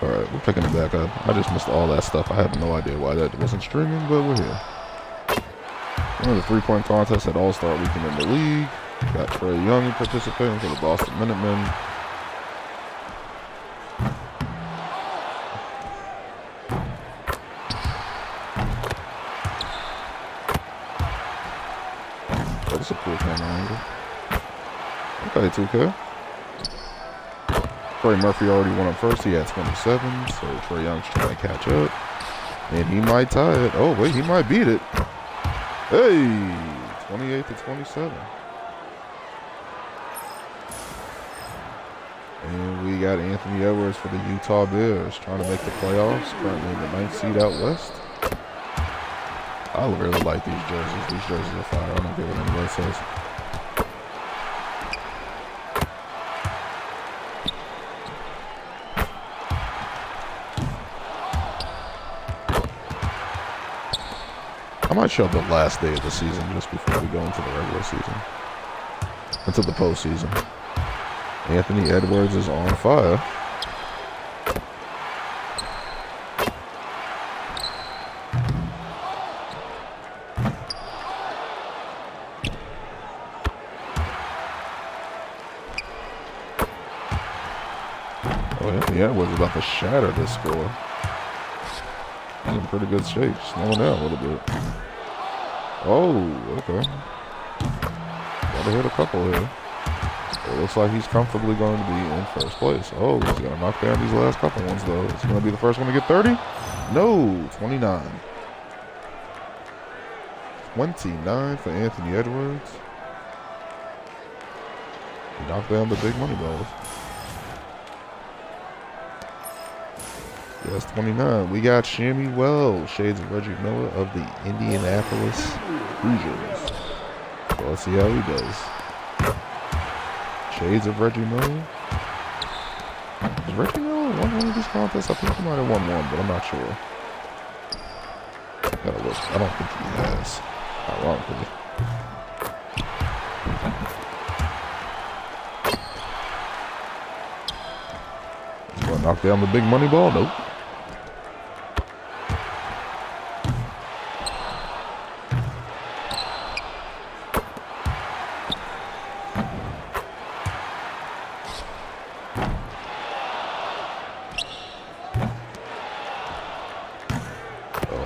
Alright, we're picking it back up. I just missed all that stuff. I have no idea why that wasn't streaming, but we're here. One of the three-point contests at All-Star Weekend in the league. Got Trae Young participating for the Boston Minutemen. That's a cool camera angle. Okay, 2K. Trey Murphy already won up first. He had 27, so Trae Young's trying to catch up. And he might tie it. Oh, wait, he might beat it. Hey, 28 to 27. And we got Anthony Edwards for the Utah Bears trying to make the playoffs. Currently in the 9th seed out west. I really like these jerseys. These jerseys are fire. I don't care what anybody says. I might show up the last day of the season just before we go into the regular season. Into the postseason. Anthony Edwards is on fire. Oh, Anthony Edwards is about to shatter this score. He's in pretty good shape, slowing down a little bit. Oh, okay. Gotta hit a couple here. It looks like he's comfortably going to be in first place. Oh, he's gonna knock down these last couple ones though. Is he gonna be the first one to get 30? No, 29. 29 for Anthony Edwards. He knocked down the big money balls. Yes, 29. We got Shammy Wells, shades of Reggie Miller of the Indianapolis Hoosiers. So let's see how he does. Shades of Reggie Miller. Has Reggie Miller won one of these contests? I think he might have won one, but I'm not sure. Gotta look. I don't think he has. Ironically. He's gonna knock down the big money ball? Nope.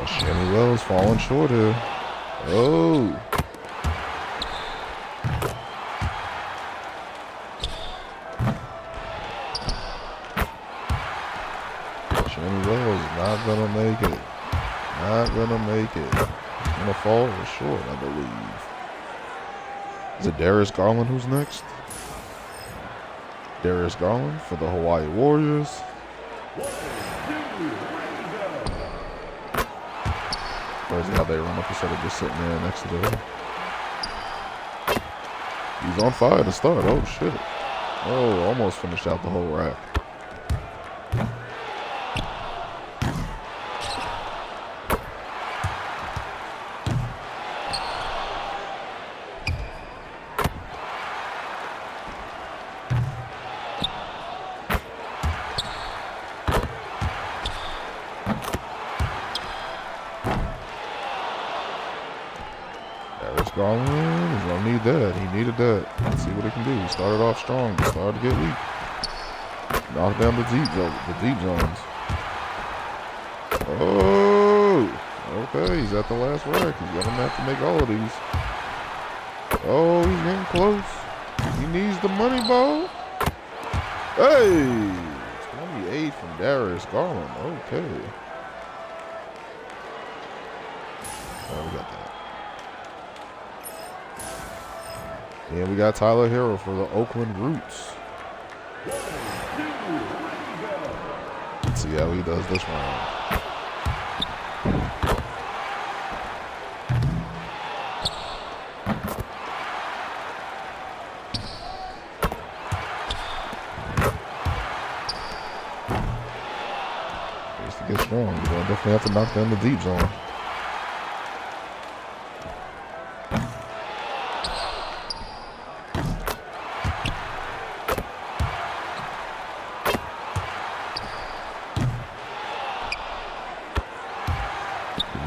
Shammy Wells falling short here. Oh. Shammy Wells not gonna make it. Not gonna make it. He's gonna fall short, I believe. Is it Darius Garland who's next? Darius Garland for the Hawaii Warriors. Crazy how they run up instead of just sitting there next to them. He's on fire to start. Oh, shit. Oh, almost finished out the whole rack. Garland is gonna need that. He needed that. Let's see what he can do. He started off strong. He started to get weak. Knock down the deep zones. Oh, okay. He's at the last rack. He's gonna have to make all of these. Oh, he's getting close. He needs the money ball. Hey, 28 from Darius Garland. Okay. Oh, we got that. And we got Tyler Hero for the Oakland Roots. Let's see how he does this round. Just to get strong, you're going to definitely have to knock down the deep zone.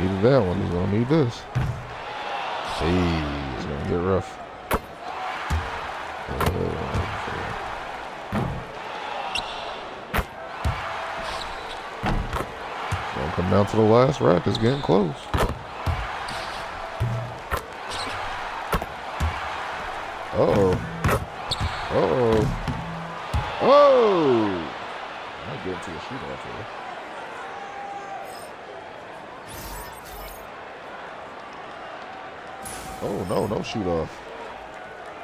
Needed that one. He's gonna need this. Hey, it's gonna get rough. Gonna come down to the last rack. It's getting close. Uh-oh. Uh-oh. Oh! Might get into a shoot-off here. Oh, no, no shoot-off.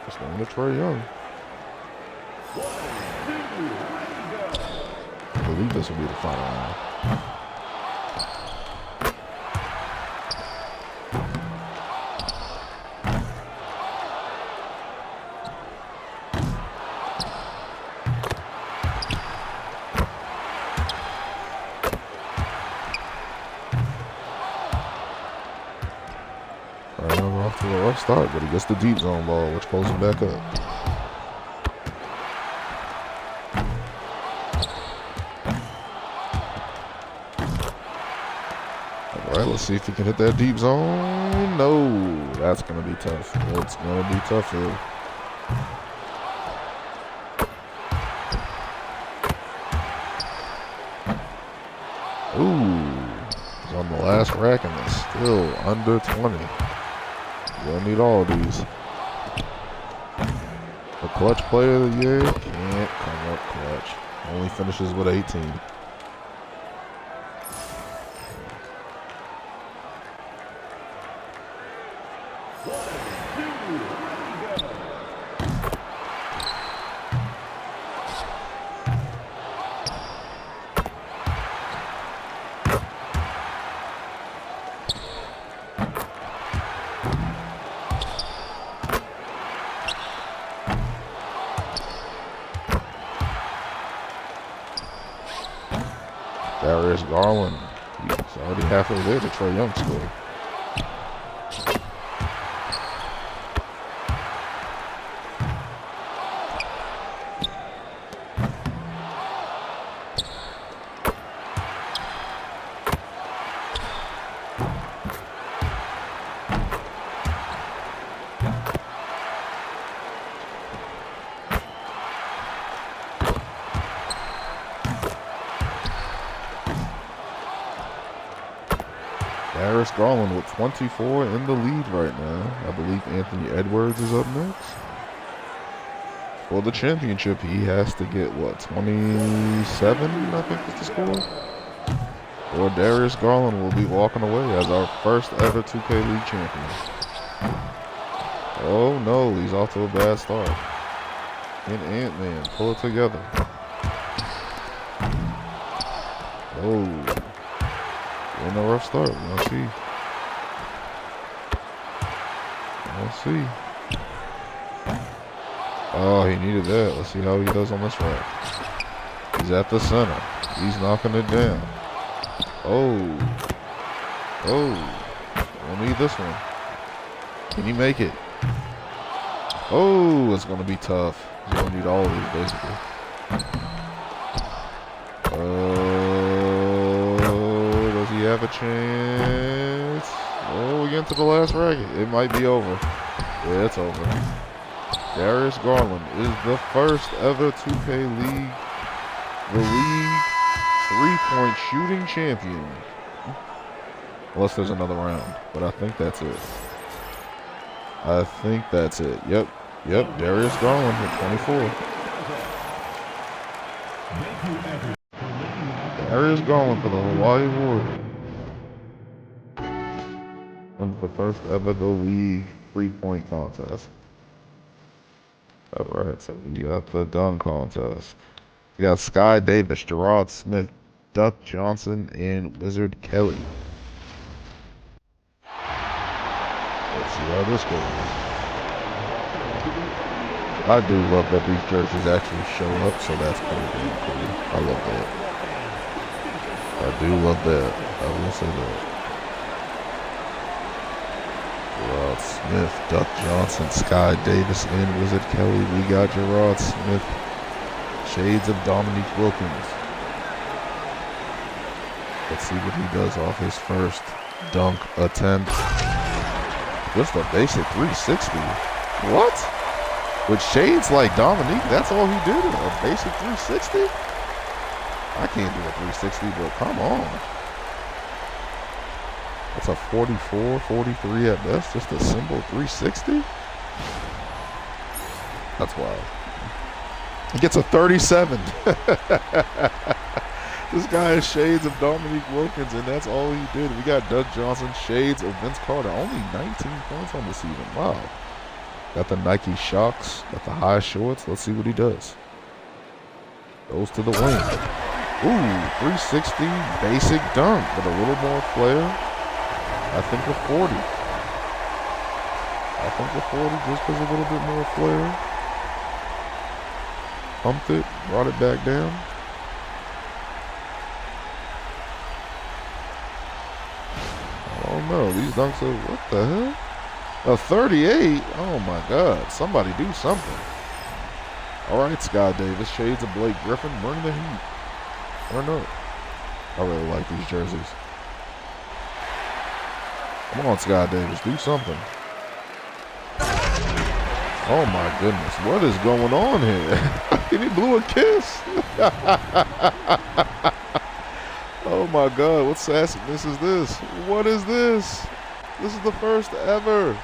Just going to Trae Young. I believe this will be the final round. Off to a rough start, but he gets the deep zone ball, which pulls him back up. All right, let's see if he can hit that deep zone. No, that's going to be tough. It's going to be tough here. Ooh, he's on the last rack and it's still under 20. You'll need all of these. The clutch player of the year can't come up clutch. Only finishes with 18. Darius Garland, he's already halfway there to Trae Young score. Darius Garland with 24 in the lead right now. I believe Anthony Edwards is up next. For the championship, he has to get, what, 27, I think is the score? Or Darius Garland will be walking away as our first ever 2K League champion. Oh no, he's off to a bad start. And Ant-Man, pull it together. Oh. In a rough start. We'll see. We'll see. Oh, he needed that. Let's see how he does on this rack. He's at the center. He's knocking it down. Oh. Oh. We'll need this one. Can he make it? Oh, it's going to be tough. He's going to need all of these, basically. Does he have a chance? Oh, we get into the last racket. It might be over. Yeah, it's over. Darius Garland is the first ever 2K League, the league 3-point shooting champion. Unless there's another round, but I think that's it. I think that's it. Yep, Darius Garland with 24. Darius Garland for the Hawaii Warriors. And the first ever the league 3-point contest. Alright, so we got the dunk contest. We got Sky Davis, Gerard Smith, Duck Johnson, and Wizard Kelly. Let's see how this goes. I do love that these jerseys actually show up, so that's pretty damn cool. I love that. I do love that. I will say that. Gerard Smith, Duck Johnson, Sky Davis, and Wizard Kelly. We got Gerard Smith. Shades of Dominique Wilkins. Let's see what he does off his first dunk attempt. Just a basic 360. What? With shades like Dominique, that's all he did? A basic 360? I can't do a 360, but come on. That's a 44, 43 at best. Just a simple 360? That's wild. He gets a 37. This guy has shades of Dominique Wilkins, and that's all he did. We got Doug Johnson, shades of Vince Carter. Only 19 points on the season. Wow. Got the Nike Shocks. Got the high shorts. Let's see what he does. Goes to the wing. Ooh, 360 basic dunk with a little more flair. I think a 40. I think a 40 just because a little bit more flair. Pumped it, brought it back down. Oh no, these dunks are, what the hell? A 38? Oh my God, somebody do something. All right, Sky Davis, shades of Blake Griffin, bring the heat. Or no. I really like these jerseys. Come on, Sky Davis, do something. Oh my goodness, what is going on here? He blew a kiss. Oh my God, what sassiness is this? What is this? This is the first ever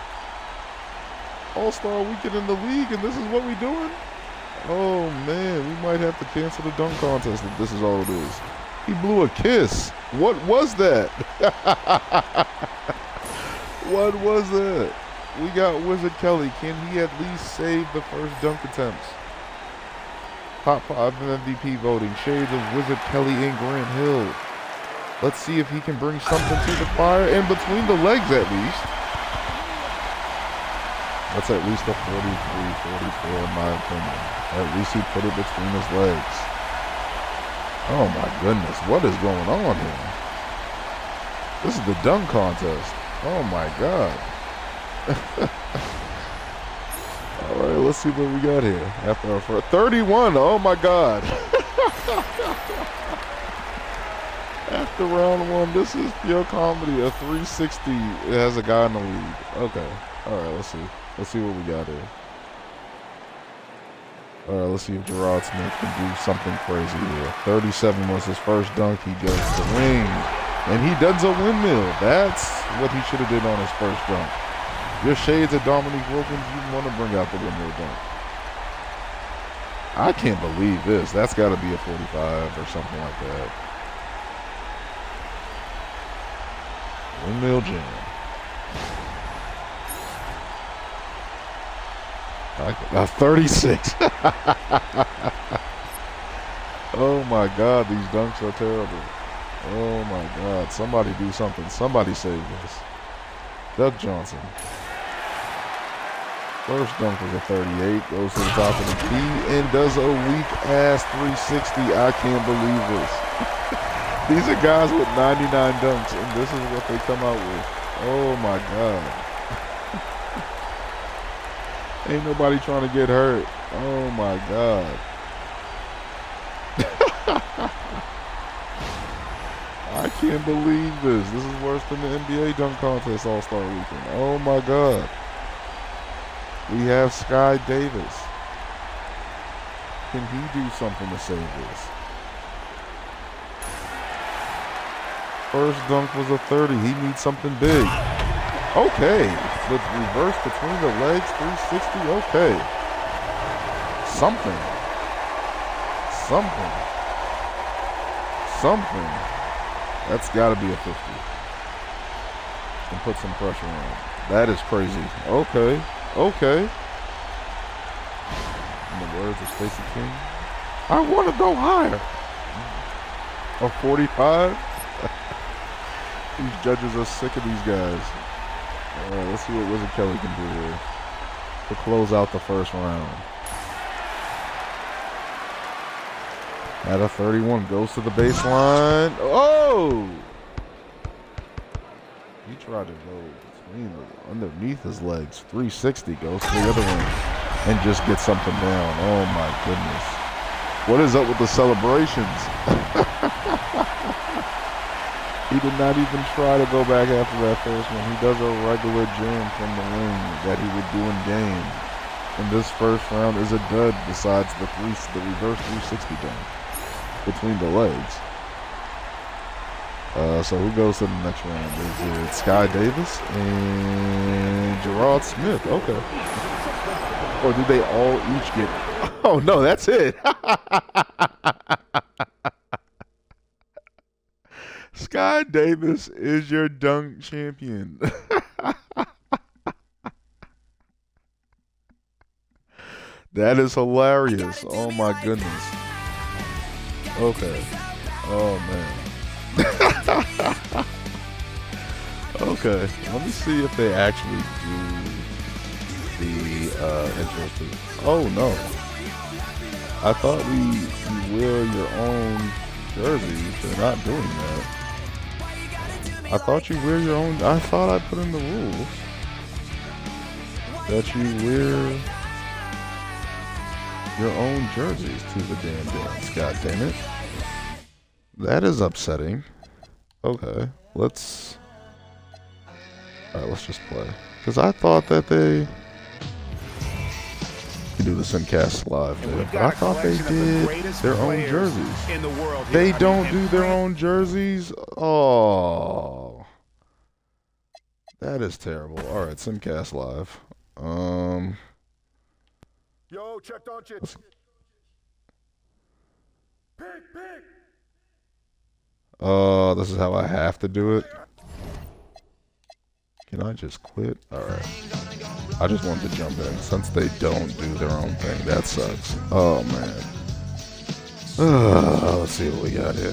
All-Star Weekend in the league, and this is what we doing? Oh man, we might have to cancel the dunk contest if this is all it is. He blew a kiss. What was that? What was that? We got Wizard Kelly. Can he at least save the first dunk attempts? Top 5 MVP voting. Shades of Wizard Kelly and Grant Hill. Let's see if he can bring something to the fire, and between the legs at least. That's at least a 43, 44 in my opinion. At least he put it between his legs. Oh my goodness, what is going on here? This is the dunk contest. Oh my God. All right, let's see what we got here. After our first 31, oh my God. After round one, this is pure comedy. A 360. It has a guy in the lead. Okay. All right, let's see. Let's see what we got here. All right, let's see if Gerard Smith can do something crazy here. 37 was his first dunk. He goes to the ring, and he does a windmill. That's what he should have did on his first dunk. Your shades of Dominique Wilkins, you want to bring out the windmill dunk. I can't believe this. That's got to be a 45 or something like that. Windmill jam. A 36. Oh my God, these dunks are terrible. Oh my God, somebody do something. Somebody save this. Doug Johnson. First dunk was a 38, goes to the top of the key and does a weak ass 360. I can't believe this. These are guys with 99 dunks, and this is what they come out with. Oh my God. Ain't nobody trying to get hurt. Oh my God. I can't believe this. This is worse than the NBA dunk contest All-Star Weekend. Oh my God. We have Sky Davis. Can he do something to save this? First dunk was a 30. He needs something big. Okay. The reverse between the legs, 360. Okay. Something. That's got to be a 50. And put some pressure on. That is crazy. Okay. In the words of Stacey King, I want to go higher. A 45? These judges are sick of these guys. All right, let's see what Wizard Kelly can do here to close out the first round. At a 31, goes to the baseline. Oh! He tried to go underneath his legs. 360, goes to the other one and just gets something down. Oh my goodness. What is up with the celebrations? He did not even try to go back after that first one. He does a regular jam from the wing that he would do in game. And this first round is a dud besides the reverse 360 jam between the legs. So who goes to the next round? Is it Sky Davis and Gerard Smith? Okay. Or do they all each get... Oh, no, that's it. Sky Davis is your dunk champion. That is hilarious. Oh, my goodness. Okay. Oh, man. Okay, let me see if they actually do the intro too. Oh no, I thought you wear your own jerseys. They're not doing that. I thought you wear your own. I thought I put in the rules that you wear your own jerseys to the damn dance. God damn it. That is upsetting. Okay, let's just play. Because I thought that they do the Simcast live there, but I thought they did their own jerseys. They don't do their own jerseys? Oh. That is terrible. Alright, Simcast live. Yo, check Doncic. Pick. This is how I have to do it. Can I just quit? Alright. I just wanted to jump in since they don't do their own thing. That sucks. Oh, man. Let's see what we got here.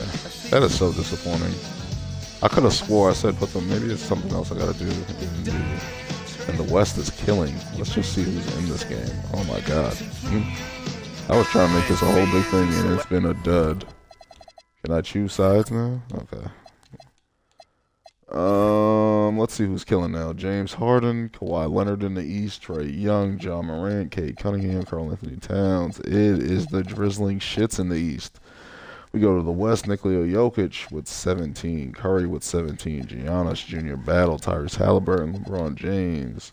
That is so disappointing. I could have swore I said put them. Maybe it's something else I gotta do. And the West is killing. Let's just see who's in this game. Oh, my God. I was trying to make this a whole big thing, and it's been a dud. Can I choose sides now? Okay. Let's see who's killing now. James Harden, Kawhi Leonard in the East, Trae Young, John Morant, Cade Cunningham, Karl Anthony Towns. It is the drizzling shits in the East. We go to the West, Nikola Jokic with 17, Curry with 17, Giannis Jr. Battle, Tyrese Halliburton, LeBron James.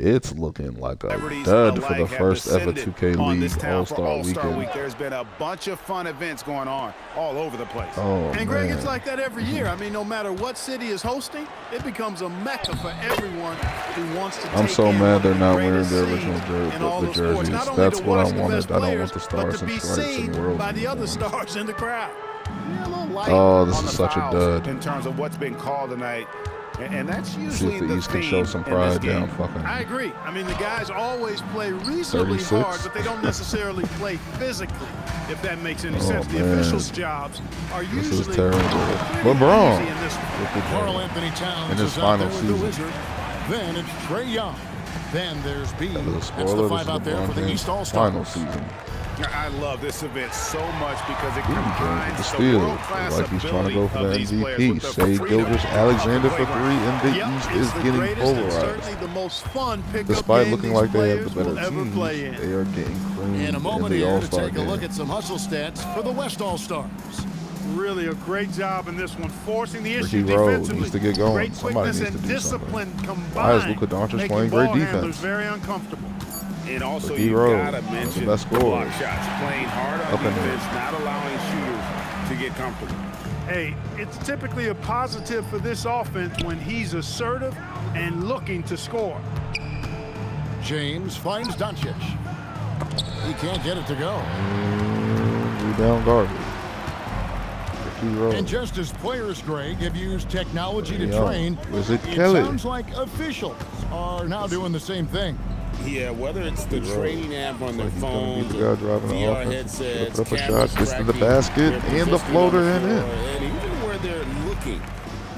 It's looking like a dud for the first ever 2K League All-Star Weekend. There's been a bunch of fun events going on all over the place. Oh, and Greg, man. it's like that every year. I mean, no matter what city is hosting, it becomes a mecca for everyone who wants to I'm take so in mad they're the not wearing greatest their scene original in all the of sports. jerseys. Not only That's to what I watch the wanted. best I don't players, want the but stars to and be stripes seen and world. by the other stars in the crowd. Yeah, a little light Oh, this on is the such a fouls dud. in terms of what's been called tonight. And that's See usually if the the East can theme show some in this pride game. down fucking I agree. I mean, the guys always play reasonably 36. hard, but they don't necessarily play physically, if that makes any Oh, sense. The man. officials' jobs are This is usually terrible. pretty LeBron easy in this one. with the Karl jam. Anthony Towns In his is out final there with the season. Wizards. Then it's Trae Young. Then there's B. That was a That's spoiler. the This five is out there LeBron for the James' East All-Stars. final season. I love this event so much because it Ooh, James with combines the the steal. world-class Like he's trying to go for ability the of these players MVP. with the Shea freedom Gilgeous of Alexander the for playground. 3 in the Yep, East it's is the getting greatest and polarized. certainly the most fun pickup Despite game looking these like they have the players better will ever teams, play in. they are getting creamed In a moment in the here to All-Star take a look game. at some hustle stats for the West All-Stars. Really a great job in this one, forcing the Ricky issue Rose defensively. needs to get going. Great Somebody quickness needs to and do discipline combined. Why is Luka Doncic making playing great ball handlers defense? very uncomfortable. And also, Ricky you Rose, gotta one of the mention best block scorers. shots, playing hard on Up in there. defense, not allowing shooters to get comfortable. Hey, it's typically a positive for this offense when he's assertive and looking to score. James finds Doncic. He can't get it to go. Rebound garbage. Ricky Rose. And just as players, Greg, have used technology to Yeah. train, Was it it Kelly? sounds like officials are now doing the same thing. Yeah, whether it's the Rose. training app on their Like he's gonna phones, be the guy driving the VR offense. headsets, Put up a cameras shot, gets to the tracking basket, their and the positioning floater on the and in. floor, and even where they're looking,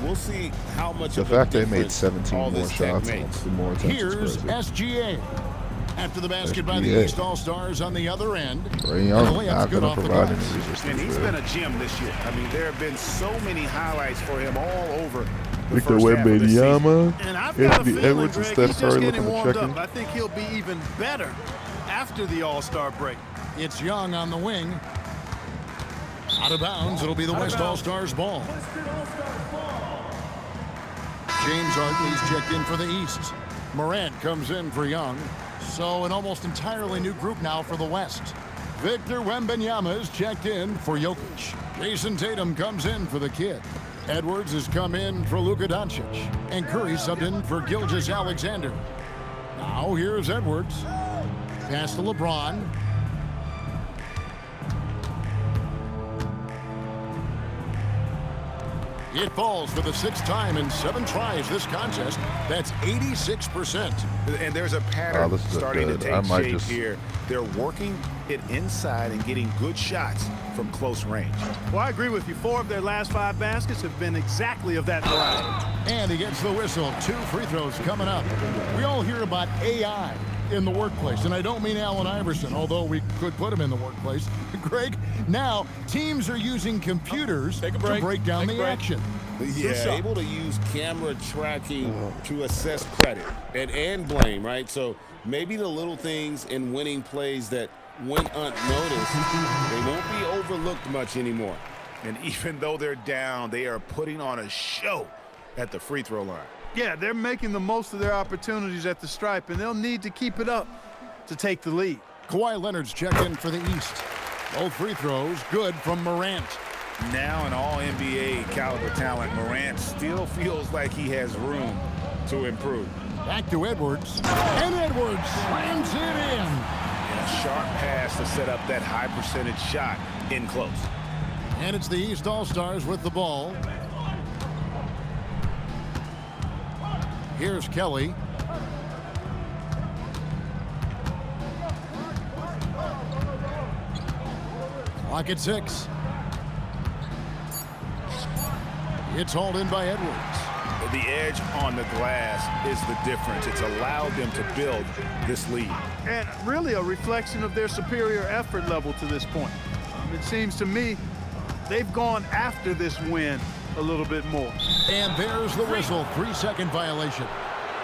we'll see how much The of fact a they made difference 17 all more this tech shots makes. and more attempts Here's is crazy. SGA. After the basket by the SGA. East All-Stars on the other end. Trae And Young the layup's not good going off to the provide any glass. resistance And he's there. been a gem this year. I mean, there have been so many highlights for him all over the Victor first half of the season. Wembanyama, And I've got a Anthony feeling, Edwards, and Greg, Steph he's Curry just looking getting to warmed check in. up. I think he'll be even better after the All-Star break. It's Young on the wing. Out of bounds, it'll be the West All-Stars ball. James Harden, he's checked in for the East. Morant comes in for Young. So an almost entirely new group now for the West. Victor Wembanyama is checked in for Jokic. Jason Tatum comes in for the Kid. Edwards has come in for Luka Doncic. And Curry subbed in for Gilgeous-Alexander. Now here's Edwards. Pass to LeBron. It falls for the 6th time in 7 tries this contest. That's 86%. And there's a pattern this is starting to good. I take might shape just- here. They're working it inside and getting good shots from close range. Well, I agree with you. 4 of their last 5 baskets have been exactly of that variety. And he gets the whistle. 2 free throws coming up. We all hear about AI in the workplace, and I don't mean Allen Iverson, although we could put him in the workplace. Greg, now teams are using computers to break down the action. Yeah, able to use camera tracking to assess credit and blame, right? So maybe the little things in winning plays that went unnoticed, they won't be overlooked much anymore. And even though they're down, they are putting on a show at the free throw line. Yeah, they're making the most of their opportunities at the stripe, and they'll need to keep it up to take the lead. Kawhi Leonard's checked in for the East. Both free throws good from Morant. Now an all-NBA caliber talent, Morant still feels like he has room to improve. Back to Edwards. And Edwards slams it in. And a sharp pass to set up that high percentage shot in close. And it's the East All-Stars with the ball. Here's Kelly. Clock at 6. It's hauled in by Edwards. The edge on the glass is the difference. It's allowed them to build this lead. And really a reflection of their superior effort level to this point. It seems to me they've gone after this win a little bit more. And there's the whistle. 3-second violation.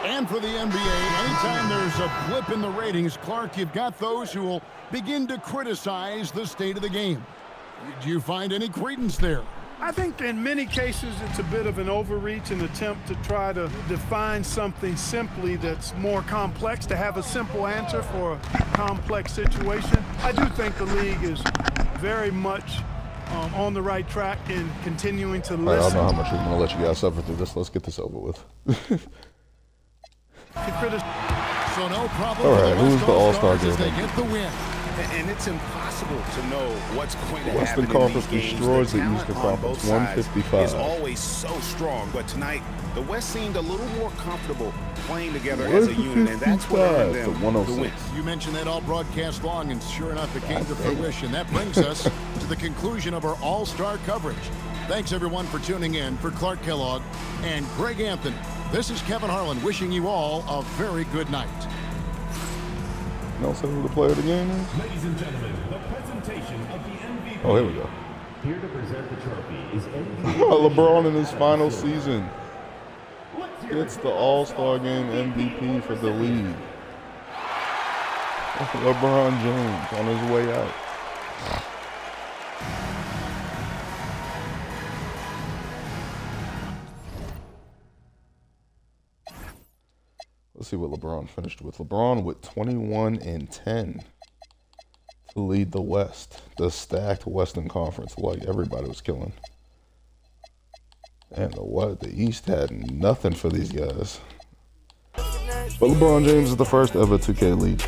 And for the NBA, anytime there's a blip in the ratings, Clark, you've got those who will begin to criticize the state of the game. Do you find any credence there? I think in many cases it's a bit of an overreach, an attempt to try to define something simply that's more complex, to have a simple answer for a complex situation. I do think the league is very much on the right track in continuing to All right, I don't listen. know how much we're going to let you guys suffer through this. Let's get this over with. So no problem. All for right, who's the All-Star All-Stars as game? they get the win. And it's impossible to know what's going to Western happen Conference in these games. destroys the talent Eastern on Conference, both sides 155. is always so strong, but tonight the West seemed a little more comfortable playing together as a unit, and that's what earned 155 them to the 106. win. You mentioned that all broadcast long, and sure enough, it came to fruition. That brings us to the conclusion of our All-Star coverage. Thanks, everyone, for tuning in. For Clark Kellogg and Greg Anthony, this is Kevin Harlan wishing you all a very good night. You don't say who the player of the game is? Ladies and gentlemen, the presentation of the MVP. Oh, here we go. Here to present the trophy is MVP. LeBron in his final season. It's the All-Star Game MVP for the league. LeBron James on his way out. Let's see what LeBron finished with. LeBron with 21 and 10 to lead the West, the stacked Western Conference, like everybody was killing. And the East had nothing for these guys. But LeBron James is the first ever 2K lead.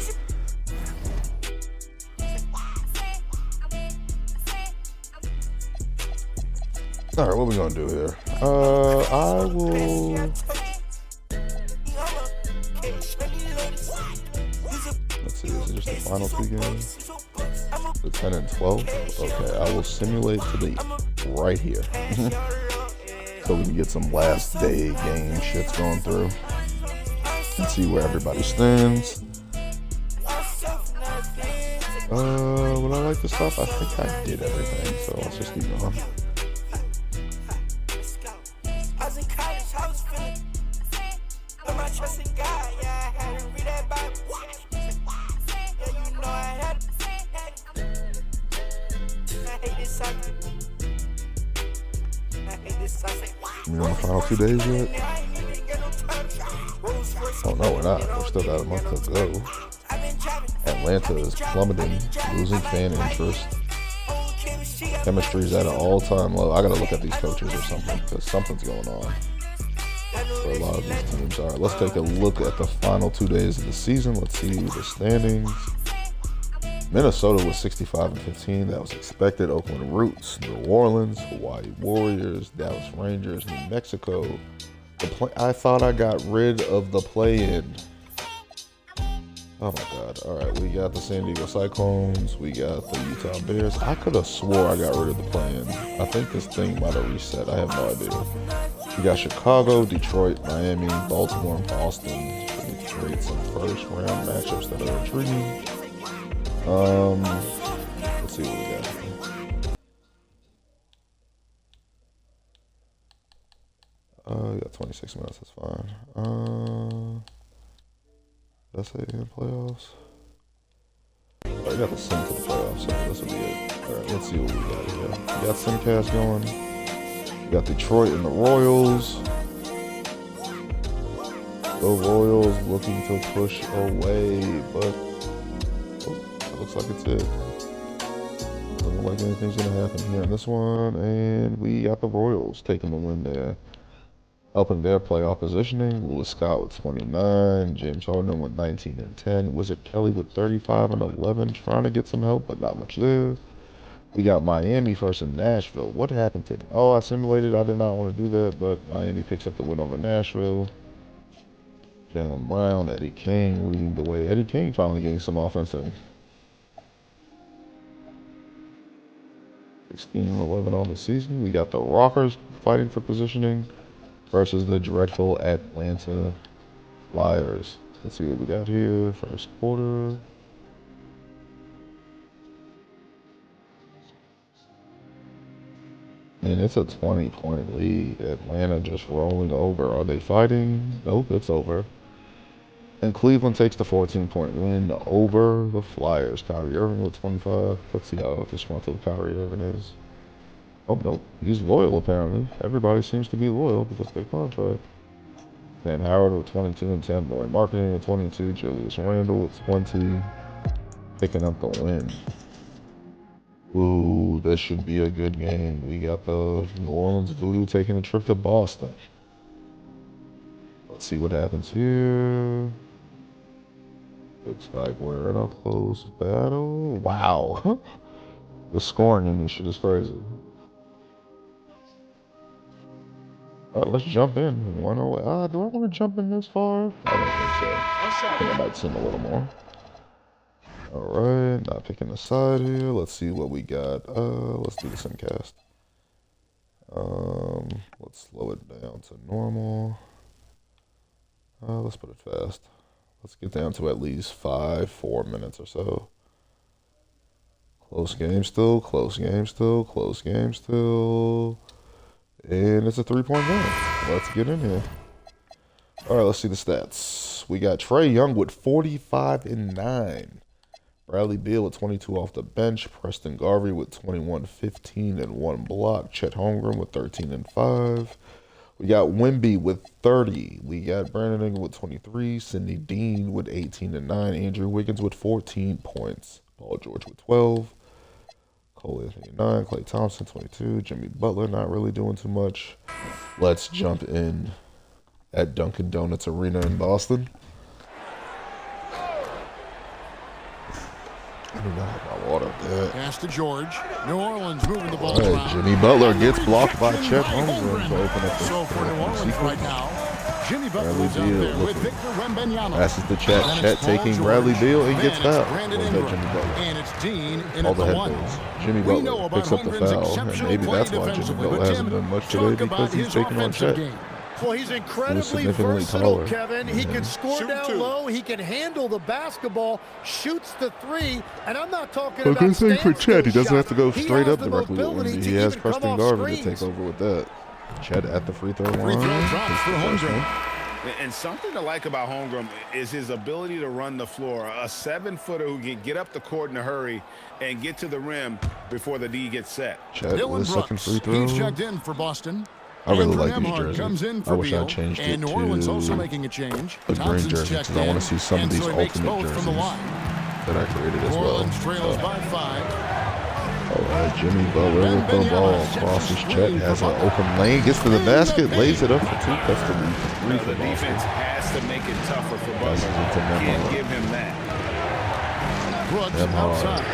All right, what we gonna do here? I will. Let's see, is it just the final 2 games? The 10 and 12? Okay, I will simulate to the right here. So we can get some last day game shits going through. And see where everybody stands. Would I like to stop? I think I did everything, so let's just keep going. I hate this sucker. You on the final 2 days yet? Oh no, we're not. We're still got a month to go. Atlanta is plummeting, losing fan interest. Chemistry is at an all-time low. I gotta look at these coaches or something because something's going on for a lot of these teams. All right, let's take a look at the final 2 days of the season. Let's see the standings. Minnesota was 65-15. That was expected. Oakland Roots, New Orleans, Hawaii Warriors, Dallas Rangers, New Mexico. I thought I got rid of the play-in. Oh my God. All right, we got the San Diego Cyclones. We got the Utah Bears. I could have swore I got rid of the play-in. I think this thing might have reset. I have no idea. We got Chicago, Detroit, Miami, Baltimore, and Boston. We create some first-round matchups that are intriguing. Let's see what we got here. We got 26 minutes. That's fine. That's it in playoffs. I got the sim to the playoffs, so this will be it. Alright, let's see what we got here. We got Simcast going. We got Detroit and the Royals. The Royals looking to push away, but it looks like it's it. Doesn't look like anything's gonna happen here in this one, and we got the Royals taking the win there. Helping their playoff positioning, Lewis Scott with 29, James Harden with 19 and 10, Wizard Kelly with 35 and 11, trying to get some help, but not much there. We got Miami versus Nashville. What happened to them? Oh, I simulated. I did not want to do that, but Miami picks up the win over Nashville. Jaylen Brown, Eddie King leading the way. Eddie King finally getting some offensive. 16-11 on the season. We got the Rockers fighting for positioning versus the dreadful Atlanta Flyers. Let's see what we got here. First quarter. And it's a 20-point lead. Atlanta just rolling over. Are they fighting? Nope, it's over. And Cleveland takes the 14-point win over the Flyers. Kyrie Irving with 25. Let's see how disgruntled Kyrie Irving is. Oh, no. He's loyal, apparently. Everybody seems to be loyal because of their contract. Dan Howard with 22 and 10. Boy Marketing with 22. Julius Randle with 20. Picking up the win. Ooh, this should be a good game. We got the New Orleans Voodoo taking a trip to Boston. Let's see what happens here. Looks like we're in a close battle. Wow. The scoring in this shit is crazy. Alright, let's jump in. Do I want to jump in this far? I don't think so. I think I might sim a little more. Alright, not picking a side here. Let's see what we got. Let's do the simcast. Let's slow it down to normal. Let's put it fast. Let's get down to at least 4 minutes or so. Close game still, close game still, close game still. And it's a 3-point game. Let's get in here. All right, let's see the stats. We got Trae Young with 45 and 9. Bradley Beal with 22 off the bench. Preston Garvey with 21, 15 and 1 block. Chet Holmgren with 13 and 5. We got Wemby with 30. We got Brandon Ingram with 23. Sidney Dean with 18 and 9. Andrew Wiggins with 14 points. Paul George with 12. Cole Anthony 9. Klay Thompson 22. Jimmy Butler not really doing too much. Let's jump in at Dunkin' Donuts Arena in Boston. I do not have my water there. Pass to George. New Orleans moving the ball All right, around. Jimmy Butler gets blocked by Chet Holmgren to open up the So for New Orleans right now, Jimmy Butler Bradley is out Beal there with looking. Victor Wembanyama. Passes to Chet. Then Chet it's Paul taking George. Bradley Beal and Then gets it's fouled. Brandon What is that, Ingram. Jimmy Butler? And it's Dean in All at the the head one. fades. Jimmy We know Butler about picks up the Holmgren's foul, and exceptional maybe play that's why Jimmy defensively, Butler but hasn't Tim, done much talk today about because he's his taking on offensive Chet. game. Well, he's incredibly significantly versatile, taller. Kevin. He can score Shoot down two. low. He can handle the basketball, shoots the three, and I'm not talking But about good thing for Chet, he doesn't have to go He straight has up the directly with mobility Wemby. to He has even come Preston off Garvey to screens. take over with that. Chet at the free throw line. Free throw drops for Holmgren. And something to like about Holmgren is his ability to run the floor. A 7-footer who can get up the court in a hurry and get to the rim before the D gets set. Chet with Dylan his second Brooks, free throw. he's checked in for Boston. I really Andrew like these Nembhard comes in jerseys. for I wish I Beal, changed it and New Orleans also to making a change. a green Thompson's jersey checked because I want in, to see some of and these so he makes ultimate both jerseys from the line. that I created as New well. Orleans trails by 5. All right, Jimmy Butler with the ball. Crosses Chet, has an open lane, gets to the basket, lays it up for two. That's the lead for three No, for the Boston. defense has to make it tougher for Passes Butler. it to Can't Nembhard. give him that. Brooks Nembhard. outside.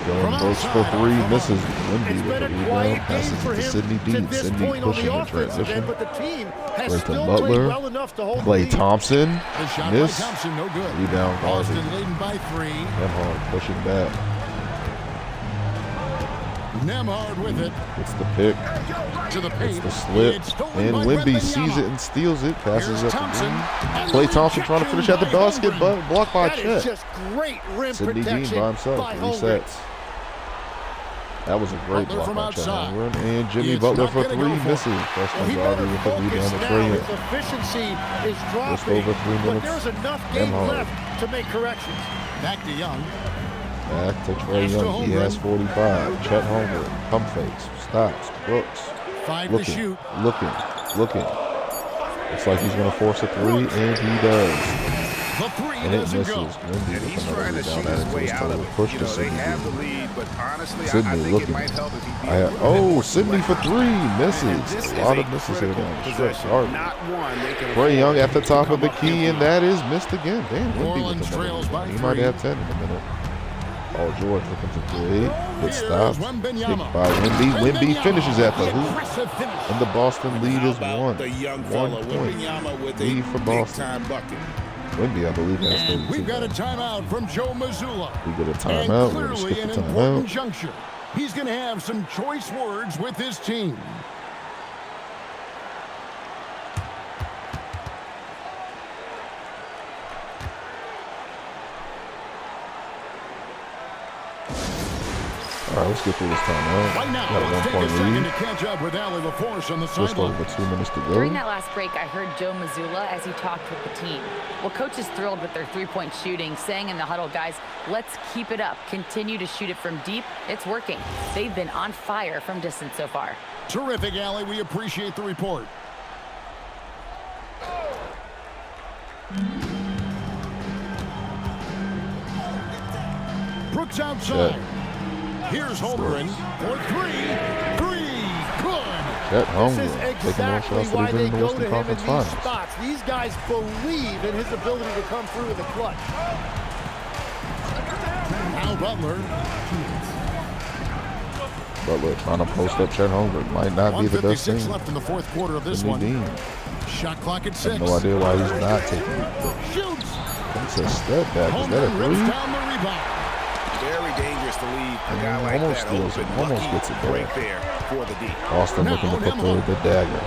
Dylan Brooks for three, misses. Wemby It's with been the a rebound, quiet passes game for it to him Sidney to Dean. this Sidney point on pushing the the offensive transition. end, but the team has Straight to still Butler. played well enough to hold the Klay lead. Thompson, The shot miss. by Thompson, no good. Rebound, Boston Garvey. leading by 3. Nembhard pushing back. Nembhard with it It's the pick. to the It's paint. the slip. It's stolen And by Wemby sees Wembanyama. it and steals it. Passes Here's up Thompson. to And Klay the Thompson trying to finish at the rejection basket, by but blocked by That is Chet. just great rim Sidney Dean protection by himself. by 3 Holmgren. sets. That was a great Butler block from by Chet outside. Holmgren. And Jimmy It's Butler not for gonna 3 go for it. misses. Well, Freshman he Garvey better with the focus rebound to now. Trae His Young. efficiency is Just dropping, over 3 but minutes. there's enough game Nembhard. left to make corrections. Back to Young. Back to Trae Pass to Young. He Holmgren. has 45. Chet Holmgren. Pump fakes. Stops. Brooks. 5 to Looking. shoot. Looking. Looks like he's going to force a 3, and he does. The 3 And it doesn't misses. go. Wemby And with he's another trying to rebound shoot added his to way his out total. of it. Push You to know, they Sidney have Dean. the lead, but honestly, I Sidney think looking. it might help if he be a little bit Oh, more Sidney for selective. 3. And Misses. this A is lot a of misses here critical down the stretch. possession. Garvey. Not one they can Trae Young afford at the to top of come the up key, empty. and that is missed again. Damn, New Wemby Orleans with another trails by rebound. He might 3. have 10 in a minute. Oh, George looking to 3. Good stop. Wembanyama. Picked by Wemby. Wemby finishes at the hoop. Aggressive finish. And the Boston lead How is about 1. the young 1 fella, point. Wembanyama, with Lead a for Boston. big-time bucket. Wemby, I believe, has And 32. we've got a timeout from Joe Mazzulla. We get a And timeout. We're going to clearly skip an the important timeout. juncture. He's going to have some choice words with his team. All right, let's get through this timeout. Right now, Got a let's take a 1-point second to lead. catch up with Allie LaForce on the Just sideline. over 2 minutes to go. During that last break, I heard Joe Mazzulla as he talked with the team. Well, coach is thrilled with their three-point shooting, saying in the huddle, guys, let's keep it up. Continue to shoot it from deep. It's working. They've been on fire from distance so far. Terrific, Allie. We appreciate the report. Brooks outside. Here's Holmgren for 3. 3. Good. Chet This Holmgren is taking more exactly shots why than they in the go Western to him in Conference these Finals. spots. These guys believe in his ability to come through in the clutch. Now Butler. Butler trying to post up Chet Holmgren. Might not be the best 1:56 thing. left in the fourth quarter of this Sidney one. Dean. Shot clock at I 6. have no idea why he's not taking it. Shoots. It's a step back. Is that a Holmgren rips 3? down the rebound. Very dangerous to leave a guy like Almost that steals open. it. Almost Lucky gets it back. break there for the D. Austin Now looking to put Nembhard. the dagger.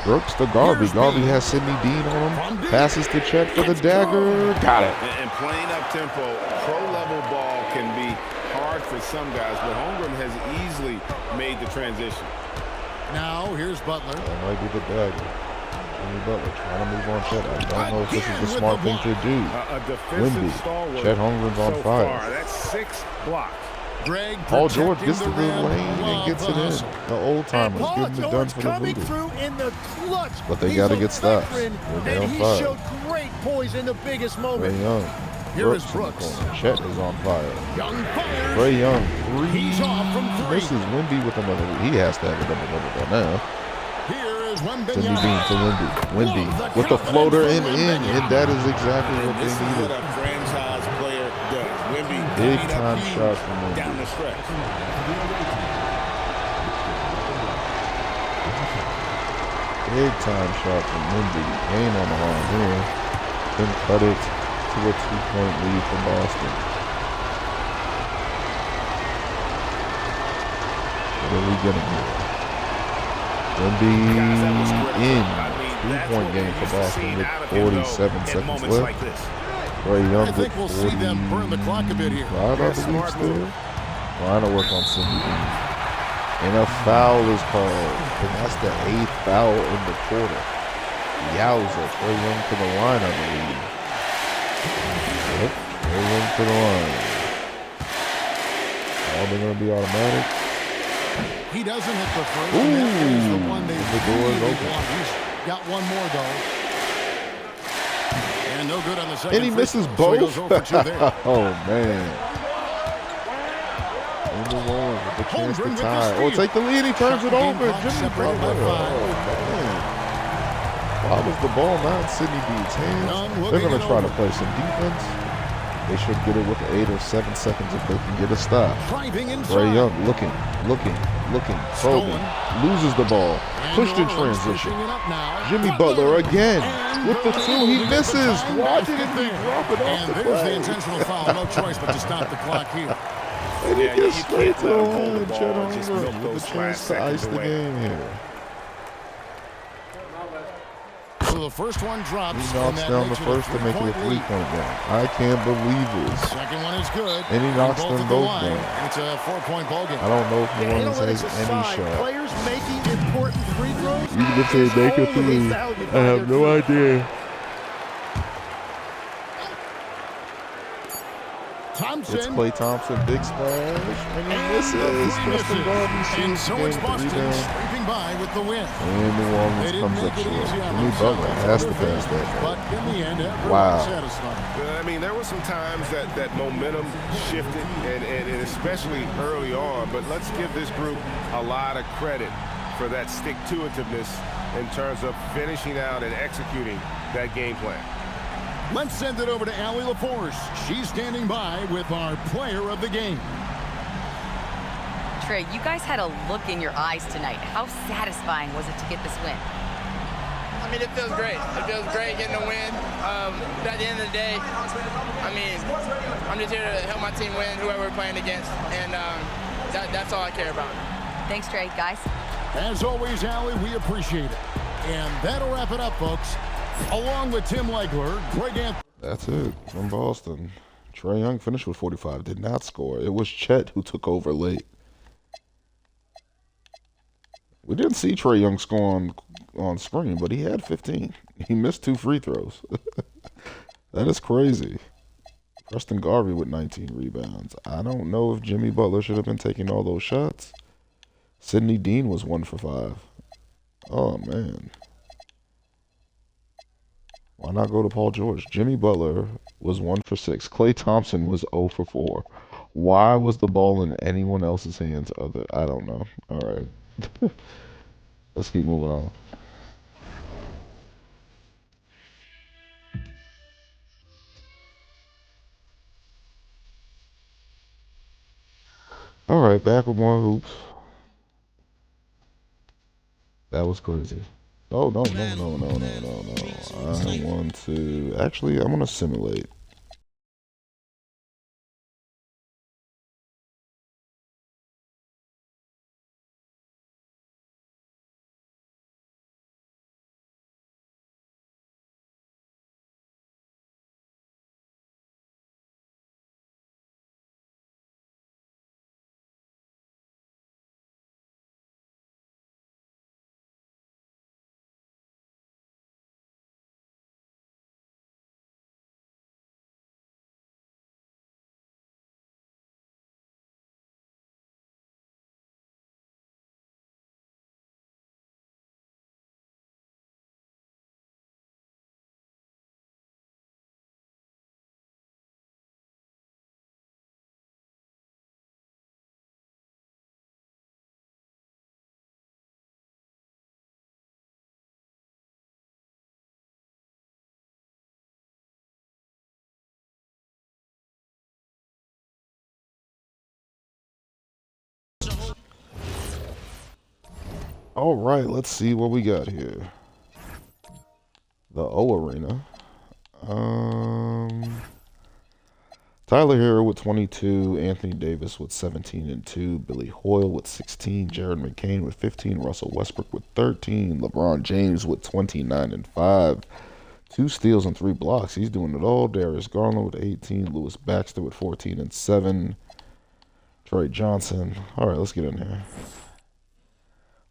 Brooks to Garvey. Here's Garvey Dean. has Sidney Dean on From him. deep. Passes to Chet for the It's dagger. gone. Got it. And playing up tempo, pro-level ball can be hard for some guys, but Holmgren has easily made the transition. Now here's Butler. That might be the dagger. Jimmy Butler trying to move on Chet. I don't know if this Again is with the smart the thing to do. A defensive Wemby. stalwart Chet Holmgren's on so fire. far. That's 6 blocks. Greg Paul George protecting gets to the rim. lane and Love gets the it in. hustle. The old timers Paul getting it done George for the coming Voodoo. through in the clutch. But they He's gotta a get stops. veteran, They're and down he 5. showed great poise in the biggest Trae moment. Young. Here is in the Brooks. corner. Chet is on fire. Young fires. Trae Young, 3. He's off from 3. This is Wemby with another. He has to have a double-double by now. Here is Sidney Dean Wembanyama. to Wemby. Wemby Love the with the floater confidence and from in, and that is exactly And what this is they what needed. a franchise player does. Wemby Big coming up time huge shot from Wemby. down the stretch. Big time shot from Wemby. Game on the line here. Can cut it to a 2-point lead for Boston. What are we getting here? Wemby Guys, that was critical. in. I mean, that's 2-point what game we're for used to Boston seeing with out of him, though, 47 in seconds moments left. like this. Trae Young I with think we'll see them burn the clock a bit here. 45, I believe, smart still. move. Trying to work on Sidney Dean. And a foul is called. And that's the 8th foul in the quarter. Yowza. Trae Young to the line, I believe. Yep, Trae Young to the line. All they're going to be automatic. He doesn't hit the first. And that is the one they the door is really open. want. He's got one more, though. And no good on the second. And he free misses throw, so he both. goes 0 for 2 there. Oh, man. In the one with the chance to Holmgren with the tie. Or steal. take the lead. He turns it Shot game over. clock Jimmy separated by Butler. 5. Oh, man. Why was the ball not in Sidney Dean's hands? Young They're looking going to it try to over. play some defense. They should get it with 8 or 7 seconds if they can get a stop. Driving inside. Ray Young looking, probing, Stolen. loses the ball, And pushed in New Orleans transition. pushing it up now. Jimmy Butler again And with the Butler 2, he loses misses. the time Why basket didn't he there. drop it off And the there's the play? intentional foul. No choice but to stop the clock here. And he Yeah, gets you straight can't to let the him hold the line, ball Chet and just Holmgren milk with those a chance last to ice seconds the away. game here. So the first one drops. He and knocks that down the makes it first to make it a 3-point lead. 3-point game. I can't believe this. Second one is good. And he knocks both them at the both line. down. It's a 4-point ball game. I don't know if New Orleans Analytics has any aside, shot. players making important free throws. Even if they is make a only 3, valued I by have their no team. idea. Thompson. It's Klay Thompson, big splash, and he misses. Preston Garvey And shoots so again it's with the Boston rebound. scraping by with the win. And New They Orleans didn't comes make up it short. easy on Jimmy themselves. Butler That's has to another pass thing. that. But in the end, everyone Wow. was satisfied. I mean, there were some times that momentum shifted, and especially early on. But let's give this group a lot of credit for that stick-to-itiveness in terms of finishing out and executing that game plan. Let's send it over to Allie LaForce. She's standing by with our player of the game. Trey, you guys had a look in your eyes tonight. How satisfying was it to get this win? I mean, it feels great. It feels great getting a win. But at the end of the day, I mean, I'm just here to help my team win, whoever we're playing against, and that's all I care about. Thanks, Trey. Guys? As always, Allie, we appreciate it. And that'll wrap it up, folks. Along with Tim Legler, Greg Anthony. That's it from Boston. Trae Young finished with 45, did not score. It was Chet who took over late. We didn't see Trae Young score on screen, but he had 15. He missed 2 free throws. That is crazy. Preston Garvey with 19 rebounds. I don't know if Jimmy Butler should have been taking all those shots. Sidney Dean was 1 for 5. Oh, man. Why not go to Paul George? Jimmy Butler was 1 for 6. Klay Thompson was 0 for 4. Why was the ball in anyone else's hands other? I don't know. All right. Let's keep moving on. All right, back with more hoops. That was crazy. Oh, no. I want to... Actually, I'm going to simulate. All right, let's see what we got here. The O Arena. Tyler Hero with 22, Anthony Davis with 17 and 2, Billy Hoyle with 16, Jared McCain with 15, Russell Westbrook with 13, LeBron James with 29 and 5, 2 steals and 3 blocks. He's doing it all. Darius Garland with 18, Lewis Baxter with 14 and 7, Trey Johnson. All right, let's get in here.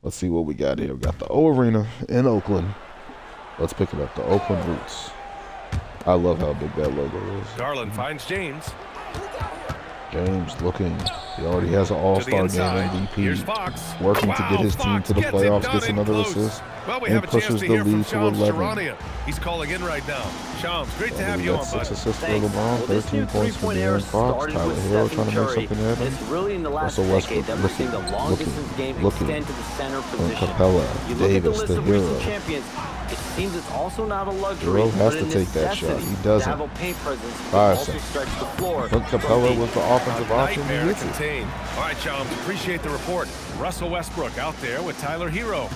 Let's see what we got here. We got the O Arena in Oakland. Let's pick it up. The Oakland Roots. I love how big that logo is. Garland finds James. James looking. He already has an all-star game Here's MVP. Fox. Working to get his team Fox to the gets it playoffs, done gets in another close. assist, Well, we and have a chance pushes to the hear from lead to Shams 11. Charania. He's calling in right now. Shams, great to have We you got on, 6 bud. assists for Thanks. LeBron, Well, this 13 new points for three-point era De'Aaron Fox, started Tyler with Hero Stephen trying to make Curry. something happen. It's really in the last Russell decade Westbrook that we're seeing the long-distance game looking. extend to the center Clint position. Capella, You look Davis, at the list the of hero. recent champions, it seems it's also not a luxury, Hero has but to a take that shot. necessity He to doesn't. have a paint presence that 5 also seconds. stretch the floor. Clint Capella was the offensive option. He Nightmare to hits it. contain. All right, Shams, appreciate the report. Russell Westbrook out there with Tyler Hero.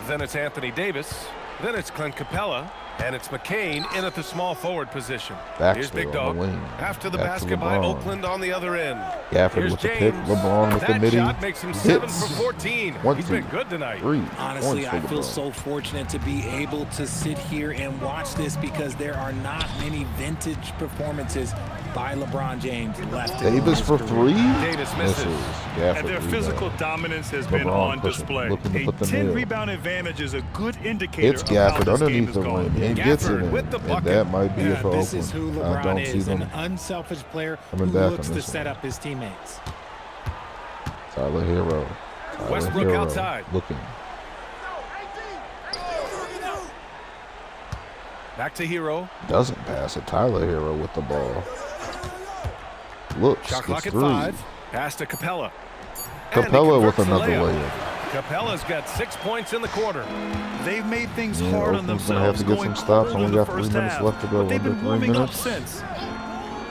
Then it's Anthony Davis. Then it's Clint Capella. And it's McCain in at the small forward position. Here's Baxter Big on Dog. the wing. After the Back to basket by LeBron. Oakland on the other end. Gafford Here's with the pick. James. LeBron with the That midi. shot makes him 7 Hits. for 14. 1, He's 2, been good tonight. 3 Honestly, points I for feel LeBron. so fortunate to be able to sit here and watch this because there are not many vintage performances by LeBron James left. in Davis his for career. 3. Davis misses. Gafford And their rebound. physical dominance has been LeBron on pushing, display. looking to A put the 10 nail. rebound advantage is a good indicator It's of how Gafford this game underneath is the going. rim and gets it Gafford in. with the And bucket. that might be it for This is who Oakland. I don't LeBron see is, an them unselfish player who coming back looks on to this set one. up his teammates. Tyler Hero. Tyler Westbrook Hero outside. looking. Back to Hero. Doesn't pass it. Tyler Hero with the ball. Looks. Shot clock Gets at 3. 5. Pass to Capella. And he Capella with converts the another layup. layup. Capella's got 6 points in the quarter. They've made things Yeah, hard on Oakland's gonna have themselves to get going some stops. cold Only in the got 3 first minutes half, left to go. but they've been Under 3 warming up minutes. since.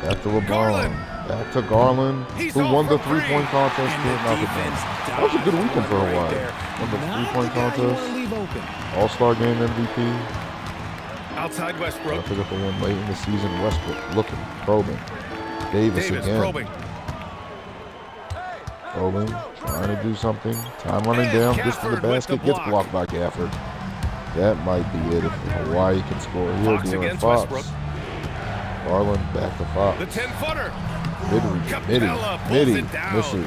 Back to LeBron. Garland. Back to Garland, He's who off won the for 3. 3-point contest. And Can't the knock it defense down. That was a good weekend for a right while. there. Won the Not 3-point the guy you contest. wanna leave open. All-Star game MVP. Outside I Westbrook. forgot the one late in the season. Westbrook looking, probing. Davis again. probing. Probing, trying to do something. Time running And down, gets to the Gafford with the basket, gets block. blocked by Gafford. That might be it if Hawaii can score here. Fox De'Aaron against Fox. Westbrook. Garland back to Fox. The 10-footer. Midi, Capella pulls Midi, it down. misses.